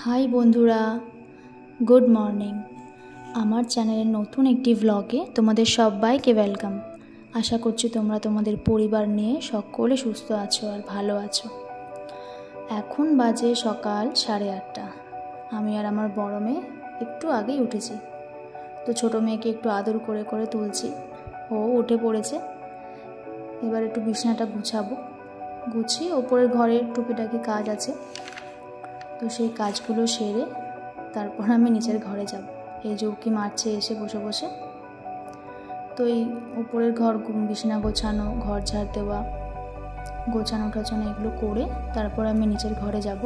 High বন্ধুরা, good morning. আমার চ্যানেলের নতুন একটি ভ্লগে তোমাদের সবাইকে ওয়েলকাম। আশা করছি তোমরা তোমাদের পরিবার নিয়ে সকলে সুস্থ আছো আর ভালো আছো। এখন বাজে সকাল 8:30। আমি আর আমার বড় মেয়ে একটু আগেই উঠেছি। তো ছোটো মেয়েকে একটু আদর করে করে তুলছি, ও উঠে পড়েছে। এবার একটু বিছানাটা গুছিয়ে ওপরের ঘরের টুকিটাকি কাজ আছে, তো সেই কাজগুলো সেরে তারপর আমি নিচের ঘরে যাব। এই যে উকি মারছে এসে বসে বসে। তো এই উপরের ঘর বিছানা গোছানো, ঘর ঝাড় দেওয়া, গোছানো টোছানো এগুলো করে তারপর আমি নিচের ঘরে যাব।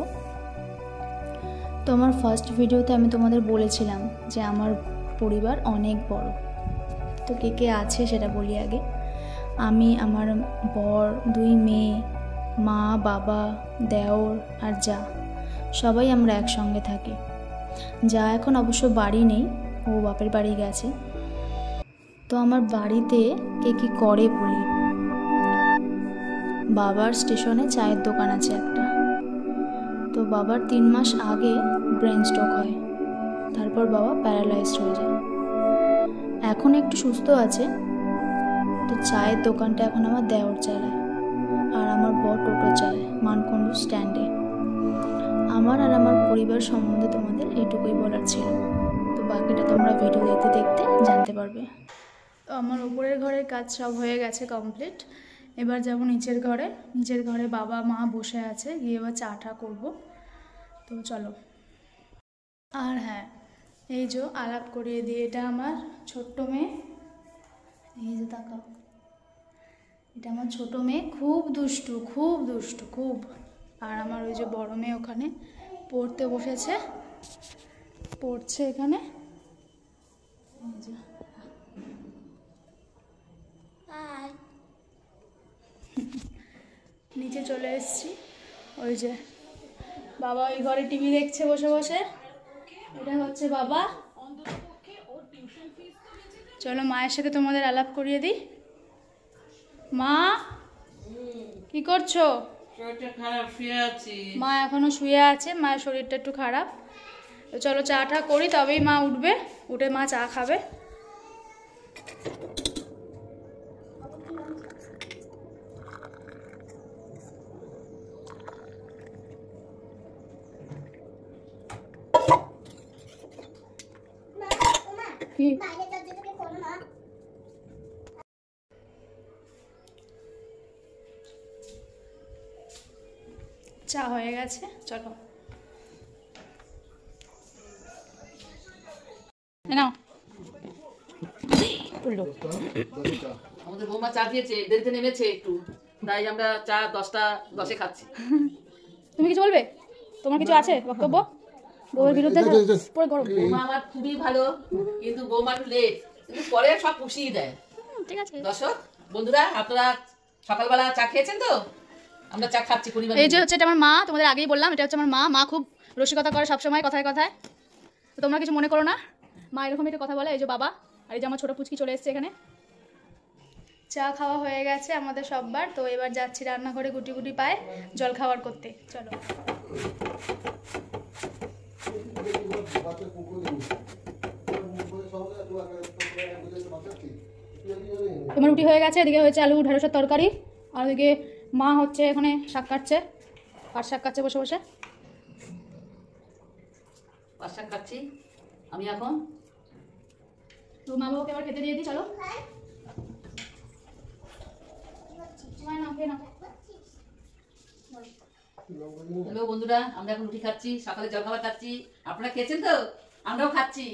তো আমার ফার্স্ট ভিডিওতে আমি তোমাদের বলেছিলাম যে আমার পরিবার অনেক বড়। তো কে কে আছে সেটা বলি আগে। আমি, আমার বর, 2 মেয়ে, মা, বাবা, দেওর আর যা, সবাই আমরা একসঙ্গে থাকি। যা এখন অবশ্য বাড়ি নেই, ও বাপের বাড়ি গেছে। তো আমার বাড়িতে কে কী করে বলি। বাবার স্টেশনে চায়ের দোকান আছে একটা। তো বাবার 3 মাস আগে ব্রেন স্ট্রোক হয়, তারপর বাবা প্যারালাইজড হয়ে যায়। এখন একটু সুস্থ আছে। তো চায়ের দোকানটা এখন আমার দেওর চালায়, আর আমার বর টোটো চালায় মানকুণ্ডু স্ট্যান্ডে। আমার আর আমার পরিবার সম্বন্ধে তোমাদের এইটুকুই বলার ছিল। তো বাকিটা তোমরা ভিডিও দেখতে দেখতে জানতে পারবে। তো আমার উপরের ঘরের কাজ সব হয়ে গেছে কমপ্লিট। এবার যাব নিচের ঘরে। নিচের ঘরে বাবা মা বসে আছে, গিয়ে এবার চা টা করবো। তো চলো। আর হ্যাঁ, এই যে আলাপ করিয়ে দিয়ে, এটা আমার ছোট্ট মেয়ে। এই যে তাকাও, এটা আমার ছোট মেয়ে, খুব দুষ্টু খুব। আর আমার ওই যে বড় মেয়ে ওখানে পড়তে বসেছে, পড়ছে এখানে। নিচে চলে এসেছি। ওই যে বাবা ওই ঘরে টিভি দেখছে বসে বসে। এটা হচ্ছে বাবা। চলো মায়ের সাথে তোমাদের আলাপ করিয়ে দিই। মা, কি করছো? শরীরটা খারাপ, শুয়ে আছি। মা এখনো শুয়ে আছে, মায়ের শরীরটা একটু খারাপ। তো চলো চা টা করি, তবেই মা উঠবে। উঠে মা চা খাবে। চা হয়ে গেছে, চলো নাও। আমাদের বৌমা চা দিয়েছে, দেরিতে নেমেছে একটু, তাই আমরা চা 10টা 10-এ খাচ্ছি। তুমি কিছু বলবে? তোমার কিছু আছে বক্তব্য বউয়ের বিরুদ্ধে? পুরো গরম। বৌমা আমার খুবই ভালো, কিন্তু বৌমা একটু লেট, কিন্তু পরে সব পুষিয়ে দেয়। ঠিক আছে দর্শক বন্ধুরা, আপনারা সকালবেলা চা খেয়েছেন তো? আমরা চা খাচ্ছি পরিবার। এই যে হচ্ছে এটা আমার মা, তোমাদের আগেই বললাম এটা হচ্ছে আমার মা। মা খুব রসিকতা করে সবসময়, কথায় কথায়। তো তোমরা কিছু মনে করো না, মা এরকম একটা কথা বলে। এই যে বাবা, আর এই যে আমার ছোটো পুচকি চলে এসছে এখানে। চা খাওয়া হয়ে গেছে আমাদের সববার। তো এবার যাচ্ছি রান্নাঘরে গুটি গুটি পায়ে জল খাবার করতে। চলো। তোমার রুটি হয়ে গেছে, এদিকে হয়েছে আলু ঢেঁড়সের তরকারি, আর ওদিকে মা হচ্ছে এখানে শাক কাটছে, পাট শাক কাটছে বসে বসে। পাট শাক কাটছি আমি এখন। তো মা বাবাকে এবার খেতে দিয়ে দিই, চলো। হ্যালো বন্ধুরা, আমরা এখন রুটি খাচ্ছি, সকালে জলখাবার খাচ্ছি। আপনারা খেয়েছেন তো? আমরাও খাচ্ছি।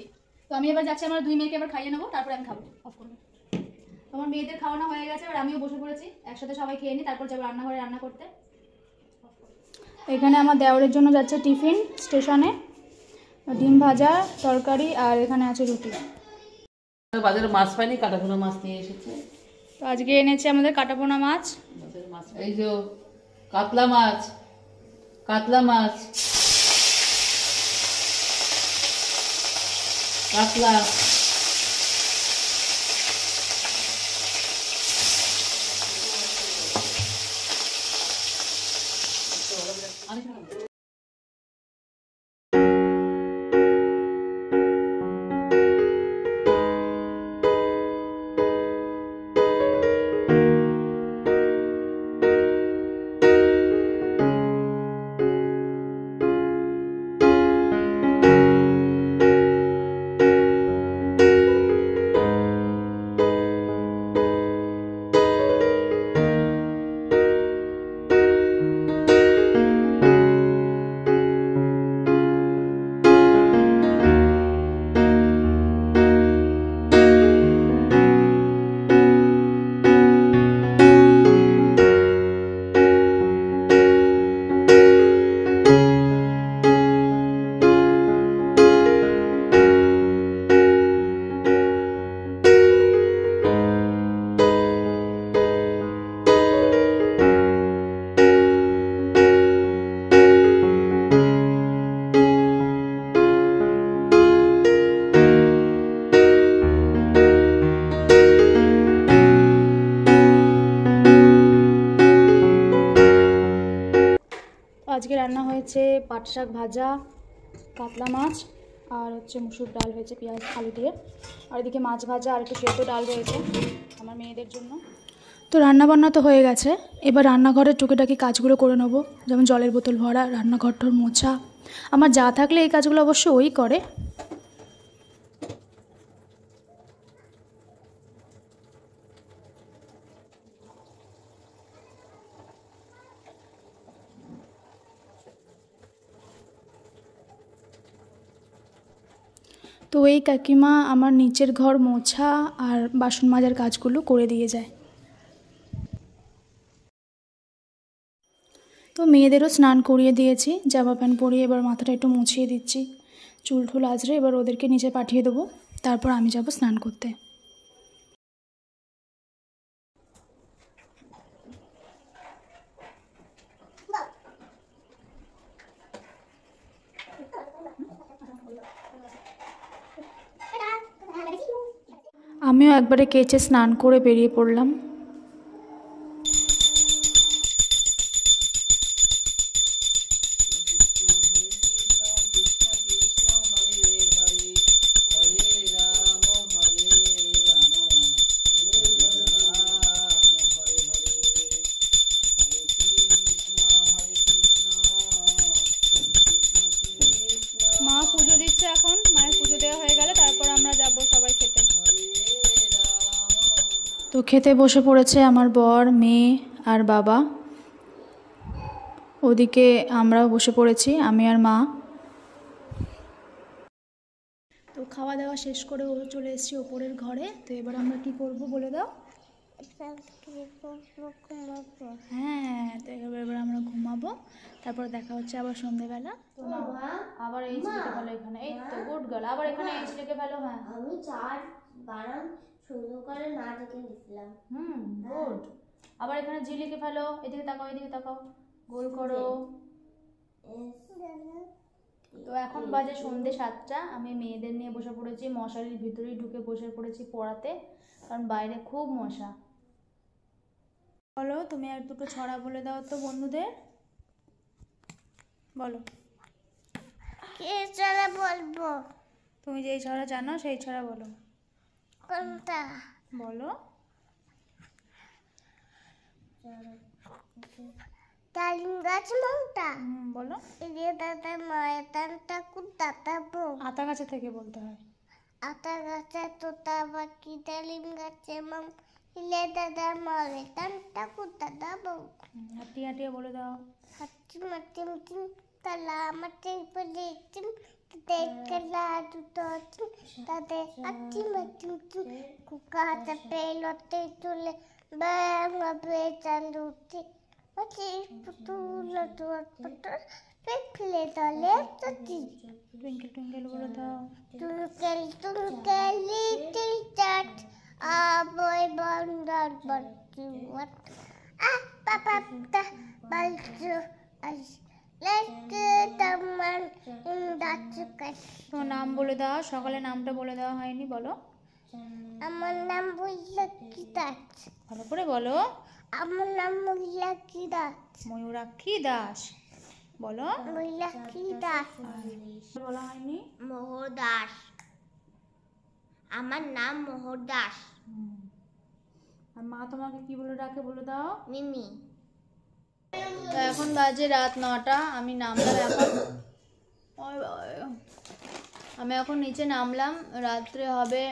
তো আমি এবার যাচ্ছি, আমার 2 মেয়েকে এবার খাইয়ে নেবো, তারপরে আমি খাবো। অফ করবো। তোমার মেয়েদের খাওয়ানো হয়ে গেছে, এবার আমিও বসে পড়েছি, একসাথে সবাই খেয়ে নিই, তারপর যাবো রান্নাঘরে রান্না করতে। এখানে আমার দেওরের জন্য যাচ্ছে টিফিন স্টেশনে, ডিম ভাজা, তরকারি, আর এখানে আছে রুটি। বাজারে মাছ পাইনি, কাটাপোনা মাছ নিয়ে এসেছে। তো আজকে এনেছে আমাদের কাটাপোনা মাছ। এই যে কাতলা মাছ, কাতলা, আজকে রান্না হয়েছে পাট শাক ভাজা, কাতলা মাছ, আর হচ্ছে মুসুর ডাল হয়েছে পেঁয়াজ আলু দিয়ে, আর এদিকে মাছ ভাজা আর একটু সেদ্ধ ডাল রয়েছে আমার মেয়েদের জন্য। তো রান্নাবান্না তো হয়ে গেছে, এবার রান্নাঘরের টুকিটাকি কাজগুলো করে নেবো, যেমন জলের বোতল ভরা, রান্নাঘরটার মোছা। আমার যা থাকলে এই কাজগুলো অবশ্য ওই করে। তো এই কাকিমা আমার নিচের ঘর মোছা আর বাসন মাজার কাজগুলো করে দিয়ে যায়। তো মেয়েদেরও স্নান করিয়ে দিয়েছি, জামা প্যান্ট পরিয়ে এবার মাথাটা একটু মুছিয়ে দিচ্ছি, চুল টুল আঁচড়ে এবার ওদেরকে নিচে পাঠিয়ে দেবো, তারপর আমি যাব স্নান করতে। আমিও একবারে কেচে স্নান করে বেরিয়ে পড়লাম। মা পুজো দিচ্ছে, এখন মায়ের পুজো দেওয়া হয়ে গেলে তারপর আমরা যাব সবাই খেতে। তো খেতে বসে পড়েছে আমার বর, মেয়ে আর বাবা। ওদিকে আমরাও বসে পড়েছি, আমি আর মা। তো খাওয়া দাওয়া শেষ করে চলে এসেছি ওপরের ঘরে। তো এবার আমরা কি করব বলে দাও। হ্যাঁ, তো এবার আমরা ঘুমাবো, তারপর দেখা হচ্ছে আবার সন্ধ্যেবেলা। তো আবার এই ছেলেকে ফেলো এখানে, এই তো গুড গার্ল, আবার এখানে এই ছেলেকে ফেলো। হ্যাঁ, আমি 4 বানান শুরু করে না দেখে দিছিলাম। গুড। আবার এখানে জি লিখে ফেলো, এদিকে তাকাও, এদিকে তাকাও, গোল করো। তো এখন বাজে সন্ধ্যে 7টা, আমি মেয়েদের নিয়ে বসে পড়েছি, মশারির ভিতরেই ঢুকে বসে পড়েছি পড়াতে, কারণ বাইরে খুব মশা। বলো, তুমি আর দুটো ছড়া বলে দাও তো বন্ধুদের, বলো। কে চলে বলবো? তুমি যেই ছড়া জানো সেই ছড়া বলো। কোনটা? বলো। ডালিম গাছ মনটা? বলো। এদিকে দাদা মায়ের টানটা কুদাটা বউ। আতা গাছে থেকে বলতে হয়। আতা গাছে তোতা পাখি, ডালিম গাছে মাম, ইলে দাদা মায়ের টানটা কুদাটা বউ। হাঁটিয়ে হাঁটিয়ে বলে দাও। হাতি মাটি মাটি তালা মাটি পড়ে টিম দেখলা দুটো টিম তাদের হাতি মাটি মাটি কুকা চাপে লতে তুলে বাংলাবে চালুতে মাটি পুতুল তোর পুতুল পেটলে দলে চটি। টুইঙ্কেল টুইঙ্কেল বলে দাও। Twinkle twinkle little star boy wonder what you what papa da balju as like the man in that sky. তো নাম বলে দাও, সকালে নামটা বলে দেওয়া হয়নি, বলো। আমার নাম ময়ূরাক্ষী দাস। ভালো করে বলো। আমার নাম ময়ূরাক্ষী দাস। ময়ূরাক্ষী দাস, বলো। ময়ূরাক্ষী দাস। বলা হয়নি। মোহর দাস। আমার নাম মোহর দাস। আর মা তোমাকে কি বলে ডাকে বলে দাও। মিমি। তো এখন বাজে রাত 9টা, আমি নামলাম এখন, আমি এখন নিচে নামলাম। রাত্রে হবে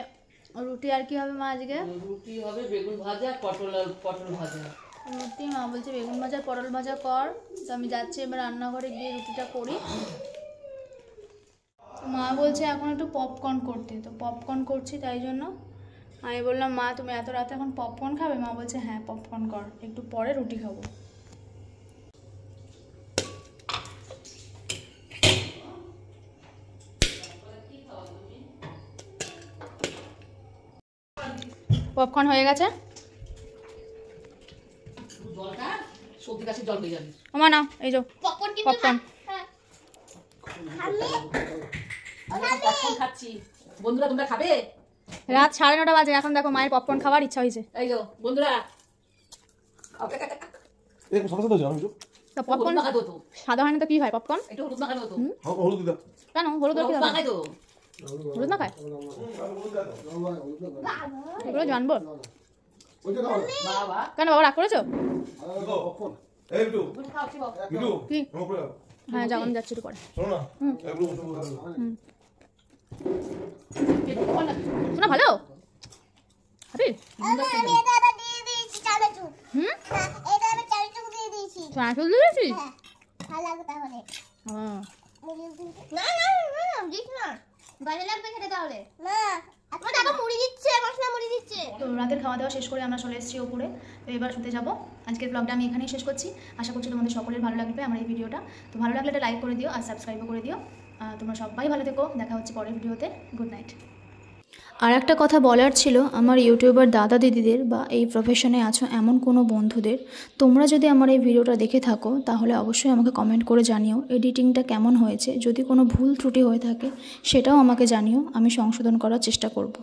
রুটি, আর কি হবে মা আজকে? রুটি হবে, বেগুন ভাজা, পটল ভাজা। রুটি, মা বলছে বেগুন ভাজা পটল ভাজা কর। তো আমি যাচ্ছি এবার রান্নাঘরে গিয়ে রুটিটা করি। মা বলছে এখন একটু পপকর্ন করতে, তো পপকর্ন করছি, তাই জন্য আমি বললাম মা তুমি এত রাতে এখন পপকর্ন খাবে? মা বলছে হ্যাঁ পপকর্ন কর, একটু পরে রুটি খাবো। পপকর্ন হয়ে গেছে, জলটা সবজি গাছের জল হয়ে যাবে। আমার না এই যে পপকর্ন খাচ্ছি। বন্ধুরা তোমরা খাবে? রাত 9:30 বাজে, এখন দেখো মায়ের পপকর্ন খাওয়ার ইচ্ছা হয়েছে। এই যে বন্ধুরা এরকম ছোট ছোট জানো তো পপকর্ন মাখাতো তো সাদা হয় না তো কি হয় পপকর্ন? একটু হলুদ মাখানো হতো হলুদ দাও। কেন হলুদ আর কি হলুদ হবে? মাখাই তো হলুদ না খায় এগুলো জানবো বাবা কেন বাবা রাগ করেছো? এই বিটু, তুমি খাও শিব বিটু, কি? আমার উপরে যাও। হ্যাঁ যাও আমি যাচ্ছি একটু পরে। শোনো না, এগুলো বসে বসে খাও। শোনা ভালো খাবি? আমি এটা আবার দিয়ে দিয়েছি চানাচুর। হুম হ্যাঁ, এটা আমি চানাচুর দিয়ে দিয়েছি। চানাচুর দিয়েছিস? হ্যাঁ, ভালো লাগবে তাহলে। হ্যাঁ না না না দিস না, ভালো লাগবে খেতে তাহলে। না এখন আবার মুড়ি দিচ্ছে, মশলা মুড়ি দিচ্ছে। তো রাতের খাওয়া দাওয়া শেষ করে আমরা চলে এসেছি ওপরে। তো এবার শুতে যাব। আজকের ব্লগটা আমি এখানেই শেষ করছি। আশা করছি তোমাদের সকলের ভালো লাগবে আমার এই ভিডিওটা। তো ভালো লাগলে এটা লাইক করে দিও আর সাবস্ক্রাইবও করে দিও। তোমরা সবাই ভালো থেকো, দেখা হচ্ছে পরের ভিডিওতে। Good night. আর একটা কথা বলার ছিল আমার ইউটিউবার দাদা দিদিদের বা এই প্রফেশনে আছো এমন কোনো বন্ধুদের, তোমরা যদি আমার এই ভিডিওটা দেখে থাকো তাহলে অবশ্যই আমাকে কমেন্ট করে জানিও এডিটিংটা কেমন হয়েছে। যদি কোনো ভুল ত্রুটি হয়ে থাকে সেটাও আমাকে জানিও, আমি সংশোধন করার চেষ্টা করব।